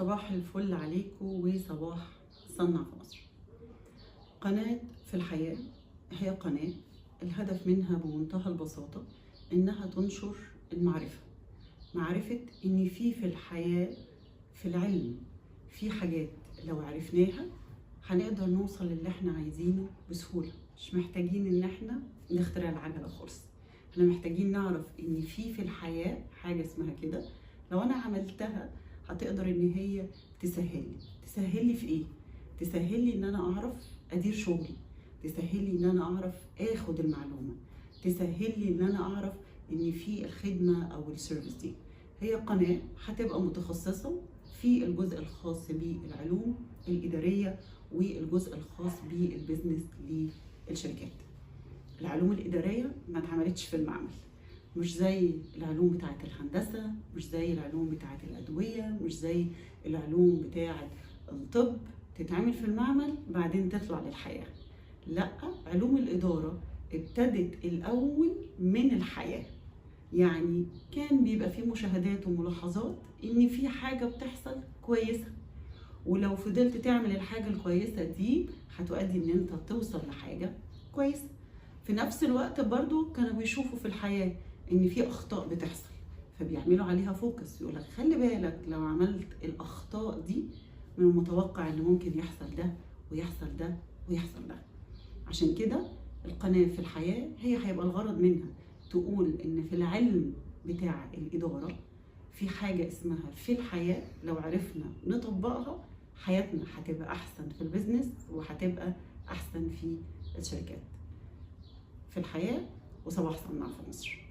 صباح الفل عليكم وصباح صنع في مصر. قناة في الحياة هي قناة الهدف منها بمنتهى البساطة إنها تنشر المعرفة، معرفة إن في الحياة في العلم في حاجات لو عرفناها هنقدر نوصل للي احنا عايزينه بسهولة. مش محتاجين إن احنا نخترع العجلة خالص، احنا محتاجين نعرف إن في الحياة حاجة اسمها كده، لو أنا عملتها هتقدر ان هي تسهلي في ايه؟ تسهلي ان انا اعرف ادير شغلي، تسهلي ان انا اعرف اخد المعلومه، تسهلي ان انا اعرف ان في الخدمه او السيرفيس دي. هي قناه هتبقى متخصصه في الجزء الخاص بالعلوم الاداريه والجزء الخاص بالبزنس للشركات. العلوم الاداريه ما اتعملتش في المعمل، مش زي العلوم بتاعة الهندسة، مش زي العلوم بتاعة الأدوية، مش زي العلوم بتاعة الطب تتعمل في المعمل بعدين تطلع للحياة. لا، علوم الإدارة ابتدت الأول من الحياة. يعني كان بيبقى فيه مشاهدات وملاحظات إن في حاجة بتحصل كويسة، ولو فضلت تعمل الحاجة الكويسة دي هتؤدي إن أنت توصل لحاجة كويسة. في نفس الوقت برضو كانوا بيشوفوا في الحياة ان في اخطاء بتحصل، فبيعملوا عليها فوكس، يقولك خلي بالك لو عملت الاخطاء دي من المتوقع ان ممكن يحصل ده ويحصل ده ويحصل ده. عشان كده القناة في الحياة هيبقى الغرض منها تقول ان في العلم بتاع الادارة في حاجة اسمها في الحياة، لو عرفنا نطبقها حياتنا هتبقى احسن في البيزنس وهتبقى احسن في الشركات. في الحياة وصباح صنع في مصر.